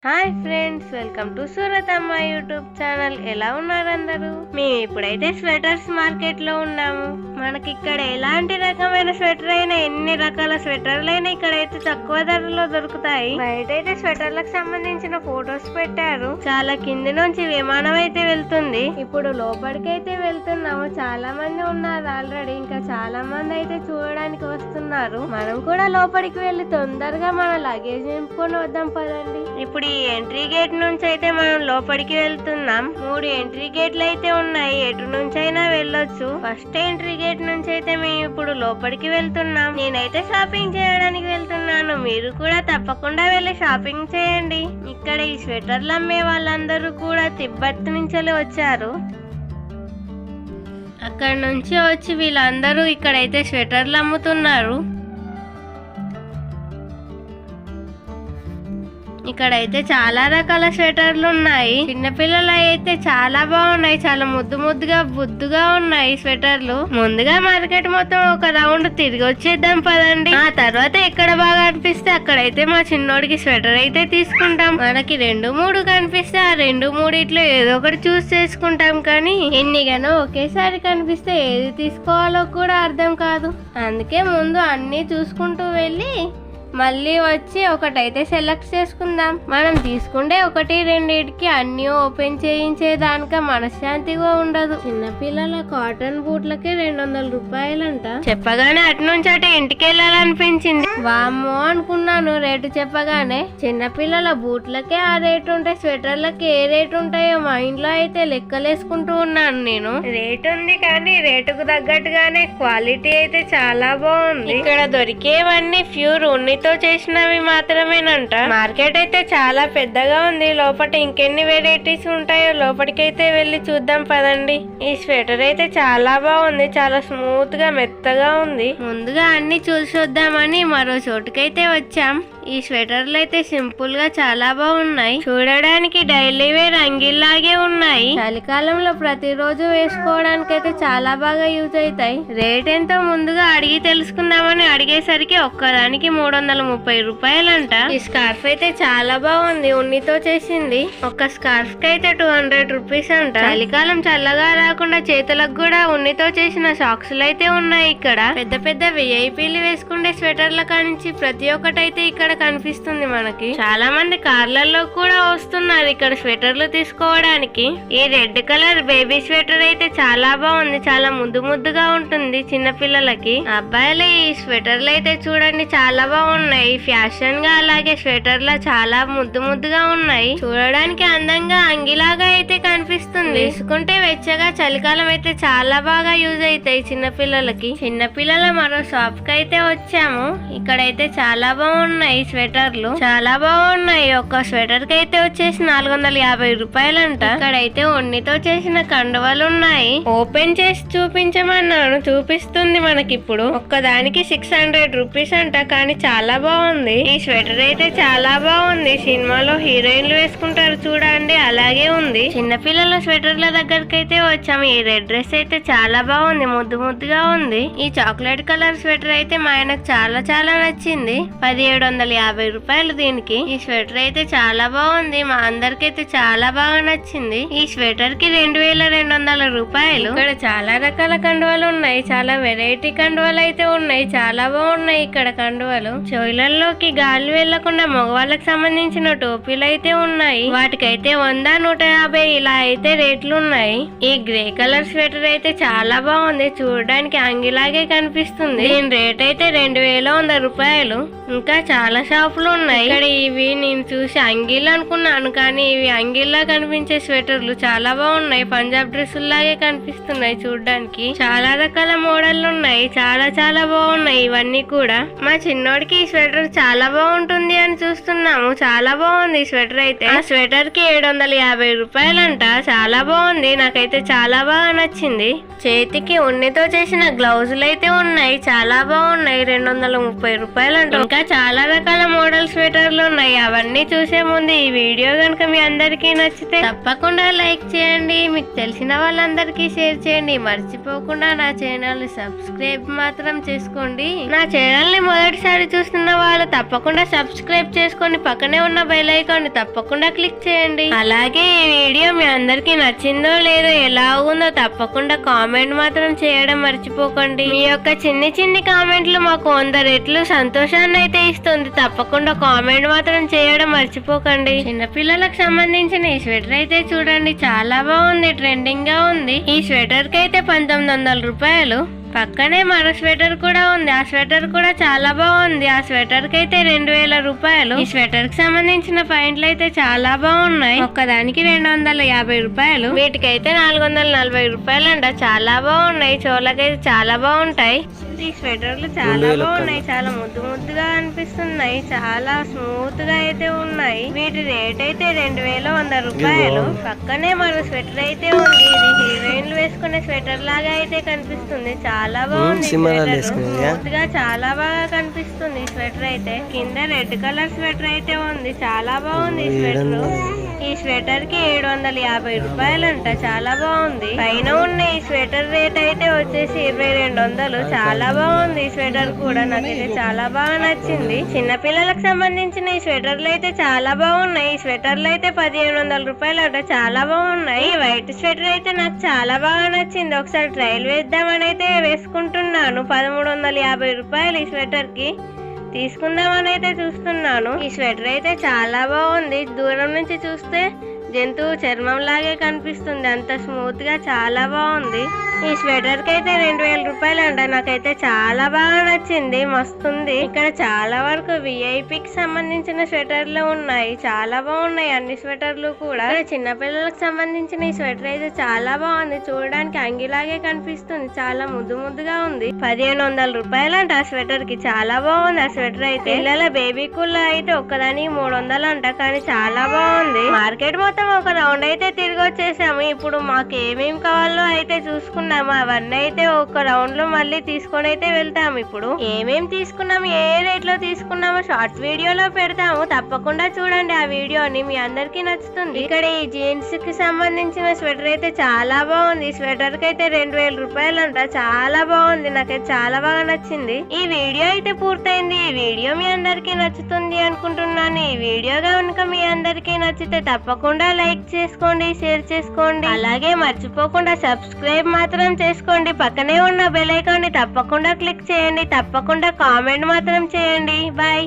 Hi friends, welcome to Surat అమ్మ YouTube channel. ఎలా ఉన్నారు అందరూ? మేము ఇప్పుడైతే స్వెటర్స్ మార్కెట్ లో ఉన్నాము. మనకి ఇక్కడ ఎలాంటి రకమైన స్వెటర్ అయినా, ఎన్ని రకాల స్వెటర్లు అయినా ఇక్కడైతే తక్కువ ధరలో దొరుకుతాయి. బయట అయితే స్వెటర్లకు సంబంధించిన ఫొటోస్ పెట్టారు. చాలా కింది నుంచి విమానం అయితే వెళ్తుంది. ఇప్పుడు లోపలికైతే వెళ్తున్నాము. చాలా మంది ఉన్నారు ఆల్రెడీ, ఇంకా చాలా మంది అయితే చూడడానికి వస్తున్నారు. మనం కూడా లోపలికి వెళ్ళి తొందరగా మన లగేజ్ నింపుకొని వద్దాం పదండి. ఇప్పుడు ఈ ఎంట్రీ గేట్ నుంచి అయితే మనం లోపలికి వెళ్తున్నాం. 3 ఎంట్రీ గేట్లు అయితే ఉన్నాయి, ఎటు నుంచి అయినా వెళ్ళొచ్చు. ఫస్ట్ ఎంట్రీ గేట్ నుంచి అయితే మేము ఇప్పుడు లోపలికి వెళ్తున్నాం. నేనైతే షాపింగ్ చేయడానికి వెళ్తున్నాను. మీరు కూడా తప్పకుండా వెళ్ళి షాపింగ్ చేయండి. ఇక్కడ ఈ స్వెటర్లు అమ్మే వాళ్ళందరూ కూడా తిబ్బత్ నుంచి వచ్చారు. అక్కడ నుంచి వచ్చి వీళ్ళందరూ ఇక్కడైతే స్వెటర్లు అమ్ముతున్నారు. ఇక్కడైతే చాలా రకాల స్వెటర్లు ఉన్నాయి. చిన్నపిల్లలు అయితే చాలా బాగున్నాయి. చాలా ముద్దుగా బుద్దుగా ఉన్నాయి స్వెటర్లు. ముందుగా మార్కెట్ మొత్తం ఒక రౌండ్ తిరిగి వచ్చేద్దాం పదండి. ఆ తర్వాత ఎక్కడ బాగా అనిపిస్తే అక్కడైతే మా చిన్నోడికి స్వెటర్ అయితే తీసుకుంటాం. మనకి 2-3 కనిపిస్తే ఆ 2-3 ఏదో ఒకటి చూస్ చేసుకుంటాం. కానీ ఎన్నిగానో ఒకేసారి కనిపిస్తే ఏది తీసుకోవాలో కూడా అర్థం కాదు. అందుకే ముందు అన్ని చూసుకుంటూ వెళ్ళి మళ్ళీ వచ్చి ఒకటైతే సెలెక్ట్ చేసుకుందాం. మనం తీసుకుంటే 1-2 అన్ని ఓపెన్ చేయించేదానిక మనశ్శాంతిగా ఉండదు. చిన్నపిల్లల కాటన్ బూట్లకే 200 రూపాయలంట. చెప్పగానే అటు నుంచి అటు ఇంటికి వెళ్ళాలనిపించింది. వామ్మో అనుకున్నాను రేటు చెప్పగానే. చిన్నపిల్లల బూట్లకే ఆ రేటు ఉంటే స్వెటర్లకి ఏ రేటు ఉంటాయో మా ఇంట్లో అయితే లెక్కలేసుకుంటూ ఉన్నాను నేను. రేటు ఉంది కానీ రేటుకు తగ్గట్టుగానే క్వాలిటీ అయితే చాలా బాగుంది. ఇక్కడ దొరికేవన్నీ ప్యూర్ ఉన్నితో చేసినవి మాత్రమేనంట. మార్కెట్ అయితే చాలా పెద్దగా ఉంది. లోపల ఇంకెన్ని వెరైటీస్ ఉంటాయో లోపలికైతే వెళ్ళి చూద్దాం పదండి. ఈ స్వెటర్ అయితే చాలా బాగుంది. చాలా స్మూత్ గా మెత్తగా ఉంది. ముందుగా అన్ని చూసొద్దామని మరో చోటుకైతే వచ్చాం. ఈ స్వెటర్లు అయితే సింపుల్ గా చాలా బాగున్నాయి. చూడడానికి డైలీ వేర్ అంగిల్లాగే ఉన్నాయి. చలికాలంలో ప్రతిరోజు వేసుకోవడానికి అయితే చాలా బాగా యూజ్ అవుతాయి. రేట్ ఎంతో ముందుగా అడిగి తెలుసుకుందామని అడిగేసరికి ఒక్కదానికి 330 రూపాయలంట. ఈ స్కార్ఫ్ అయితే చాలా బాగుంది. ఉన్నితో చేసింది. ఒక్క స్కార్ఫ్ కి అయితే 200 రూపీస్ అంట. చలికాలం చల్లగా రాకుండా చేతులకు కూడా ఉన్నితో చేసిన సాక్స్లు అయితే ఉన్నాయి. ఇక్కడ పెద్ద పెద్ద విఐపీలు వేసుకుంటే స్వెటర్ల కానించి ప్రతి ఒక్కటైతే ఇక్కడ కనిపిస్తుంది మనకి. చాలా మంది కార్లలో కూడా వస్తున్నారు ఇక్కడ స్వెటర్లు తీసుకోవడానికి. ఈ రెడ్ కలర్ బేబీ స్వెటర్ అయితే చాలా బాగుంది. చాలా ముద్దుగా ఉంటుంది చిన్న పిల్లలకి. అబ్బాయిలు ఈ స్వెటర్లు అయితే చూడండి చాలా బాగున్నాయి. ఫ్యాషన్ గా అలాగే స్వెటర్ల చాలా ముద్దుగా ఉన్నాయి. చూడడానికి అందంగా అంగిలాగా అయితే కనిపిస్తుంది. వేసుకుంటే వెచ్చగా చలికాలం అయితే చాలా బాగా యూజ్ అవుతాయి చిన్న పిల్లలకి. చిన్న పిల్లల మరో షాప్ కి అయితే వచ్చాము. ఇక్కడైతే చాలా బాగున్నాయి స్వెటర్లు. చాలా బాగున్నాయి. ఒక్క స్వెటర్ కి అయితే వచ్చేసి 450 రూపాయలంట. ఇక్కడైతే ఉన్నితో చేసిన కండువలు ఉన్నాయి. ఓపెన్ చేసి చూపించమన్నాను, చూపిస్తుంది మనకిప్పుడు. ఒక్కదానికి 600 రూపీస్ అంట. కానీ చాలా బాగుంది. ఈ స్వెటర్ అయితే చాలా బాగుంది. సినిమాలో హీరోయిన్లు వేసుకుంటారు చూడండి, అలాగే ఉంది. చిన్నపిల్లల స్వెటర్ల దగ్గరికి అయితే వచ్చాము. ఈ రెడ్ డ్రెస్ అయితే చాలా బాగుంది. ముద్దుగా ఉంది. ఈ చాక్లెట్ కలర్ స్వెటర్ అయితే మా ఆయనకు చాలా నచ్చింది. 1750 రూపాయలు దీనికి. ఈ స్వెటర్ అయితే చాలా బాగుంది. మా అందరికైతే చాలా బాగా నచ్చింది. ఈ స్వెటర్ కి 2200 రూపాయలు. ఇక్కడ చాలా రకాల కండువలు ఉన్నాయి. చాలా వెరైటీ కండువలు అయితే ఉన్నాయి. చాలా బాగున్నాయి ఇక్కడ కండువలు. చెవులలోకి గాలి వెళ్లకుండా మగవాళ్ళకి సంబంధించిన టోపీలు అయితే ఉన్నాయి. వాటికైతే 100-150 ఇలా అయితే రేట్లు ఉన్నాయి. ఈ గ్రే కలర్ స్వెటర్ అయితే చాలా బాగుంది. చూడడానికి అంగిలాగే కనిపిస్తుంది. దీని రేట్ అయితే 2100 రూపాయలు. ఇంకా చాలా షాపులు ఉన్నాయి. ఇక్కడ ఇవి నేను చూసి అంగిల్ అనుకున్నాను, కానీ ఇవి అంగిల్లా కనిపించే స్వెటర్లు చాలా బాగున్నాయి. పంజాబ్ డ్రెస్సుల్లాగే కనిపిస్తున్నాయి చూడడానికి. చాలా రకాల మోడళ్లు ఉన్నాయి. చాలా బాగున్నాయి ఇవన్నీ కూడా. మా చిన్నోడికి ఈ స్వెటర్ చాలా బాగుంటుంది అని చూస్తున్నాము. చాలా బాగుంది ఈ స్వెటర్ అయితే. ఆ స్వెటర్ కి 750 రూపాయలంట. చాలా బాగుంది. నాకైతే చాలా బాగా నచ్చింది. చేతికి ఉన్నితో చేసిన గ్లౌజులు అయితే ఉన్నాయి. చాలా బాగున్నాయి. 230 రూపాయలంట. ఇంకా చాలా రకాల రకాల మోడల్ స్వెటర్లు ఉన్నాయి. అవన్నీ చూసే ముందు ఈ వీడియో కనుక మీ అందరికీ నచ్చితే తప్పకుండా లైక్ చేయండి, మీకు తెలిసిన వాళ్ళందరికీ షేర్ చేయండి. మర్చిపోకుండా నా ఛానల్ ని సబ్స్క్రైబ్ మాత్రం చేసుకోండి. నా ఛానల్ ని మొదటిసారి చూస్తున్న వాళ్ళు తప్పకుండా సబ్స్క్రైబ్ చేసుకొని పక్కనే ఉన్న బెల్ ఐకాన్ ని తప్పకుండా క్లిక్ చేయండి. అలాగే ఈ వీడియో మీ అందరికీ నచ్చిందో లేదో ఎలా ఉందో తప్పకుండా కామెంట్ మాత్రం చేయడం మర్చిపోకండి. మీ యొక్క చిన్ని కామెంట్లు మాకు 100 రెట్లు సంతోషాన్ని అయితే ఇస్తుంది. తప్పకుండా కామెంట్ మాత్రం చేయడం మర్చిపోకండి. చిన్నపిల్లలకు సంబంధించిన ఈ స్వెటర్ అయితే చూడండి, చాలా బాగుంది, ట్రెండింగ్ గా ఉంది. ఈ స్వెటర్ కి అయితే 1900 రూపాయలు. పక్కనే మరో స్వెటర్ కూడా ఉంది, ఆ స్వెటర్ కూడా చాలా బాగుంది. ఆ స్వెటర్ కి అయితే 2000 రూపాయలు. ఈ స్వెటర్ కి సంబంధించిన పాయింట్లు అయితే చాలా బాగున్నాయి. ఒక్కదానికి 250 రూపాయలు. వీటికైతే 440 రూపాయలు అంట. చాలా బాగున్నాయి, చోళ్ళకైతే చాలా బాగుంటాయి. ఈ స్వెటర్లు చాలా బాగున్నాయి, చాలా ముద్దుగా అనిపిస్తున్నాయి, చాలా స్మూత్ గా అయితే ఉన్నాయి. వీటి రేట్ అయితే 2100 రూపాయలు. పక్కనే మరో స్వెటర్ అయితే ఉంది, ఇది హీరోయిన్లు వేసుకునే స్వెటర్ లాగా అయితే కనిపిస్తుంది. చాలా బాగుంది, స్మూత్ గా చాలా బాగా కనిపిస్తుంది. ఈ స్వెటర్ అయితే కింద రెడ్ కలర్ స్వెటర్ అయితే ఉంది, చాలా బాగుంది ఈ స్వెటర్. ఈ స్వెటర్ కి 750 రూపాయలు అంట. చాలా బాగుంది. పైన ఉన్న ఈ స్వెటర్ రేట్ అయితే వచ్చేసి 2200. చాలా బాగుంది ఈ స్వెటర్ కూడా, నాకైతే చాలా బాగా నచ్చింది. చిన్న పిల్లలకు సంబంధించిన ఈ స్వెటర్లు అయితే చాలా బాగున్నాయి. ఈ స్వెటర్లు అయితే 1500 రూపాయలు అంట. చాలా బాగున్నాయి. ఈ వైట్ స్వెటర్ అయితే నాకు చాలా బాగా నచ్చింది. ఒకసారి ట్రయల్ వేద్దామని అయితే వేసుకుంటున్నాను. 1350 రూపాయలు ఈ స్వెటర్ కి. తీసుకుందామని అయితే చూస్తున్నాను. ఈ స్వెటర్ అయితే చాలా బాగుంది. దూరం నుంచి చూస్తే జంతువు చర్మం లాగే కనిపిస్తుంది, అంత స్మూత్ గా చాలా బాగుంది. ఈ స్వెటర్ కి అయితే 2000 రూపాయలు అంట. నాకైతే చాలా బాగా నచ్చింది, మస్తుంది. ఇక్కడ చాలా వరకు విఐపికి సంబంధించిన స్వెటర్లు ఉన్నాయి, చాలా బాగున్నాయి అన్ని స్వెటర్లు కూడా. చిన్న పిల్లలకు సంబంధించిన ఈ స్వెటర్ అయితే చాలా బాగుంది, చూడడానికి అంగిలాగే కనిపిస్తుంది, చాలా ముద్దుగా ఉంది. 1500 రూపాయలు అంట ఆ స్వెటర్ కి. చాలా బాగుంది ఆ స్వెటర్ అయితే. పిల్లల బేబీ కూల్ అయితే ఒక్కదానికి 300 అంట, కానీ చాలా బాగుంది. మార్కెట్ మొత్తం ఒక రౌండ్ అయితే తిరిగి వచ్చేసాము. ఇప్పుడు మాకు ఏమేమి కావాలో అయితే చూసుకున్నాము. అవన్నీ అయితే ఒక రౌండ్ లో మళ్ళీ తీసుకొని అయితే వెళ్తాము. ఇప్పుడు ఏమేమి తీసుకున్నాము, ఏ రేట్ లో తీసుకున్నామో షార్ట్స్ వీడియోలో పెడతాము, తప్పకుండా చూడండి ఆ వీడియోని, మీ అందరికీ నచ్చుతుంది. ఇక్కడ ఈ జీన్స్ కి సంబంధించిన స్వెటర్ అయితే చాలా బాగుంది. ఈ స్వెటర్ కి అయితే 2000 రూపాయలు అంట. చాలా బాగుంది, నాకైతే చాలా బాగా నచ్చింది. ఈ వీడియో అయితే పూర్తయింది. ఈ వీడియో మీ అందరికీ నచ్చుతుంది అనుకుంటున్నాను. ఈ వీడియో కనుక మీ అందరికీ నచ్చితే తప్పకుండా లైక్ చేసుకోండి, షేర్ చేసుకోండి. అలాగే మర్చిపోకుండా సబ్స్క్రైబ్ మాత్రం చేసుకోండి. పక్కనే ఉన్న బెల్ ఐకాన్ ని తప్పకుండా క్లిక్ చేయండి. తప్పకుండా కామెంట్ మాత్రం చేయండి. బాయ్.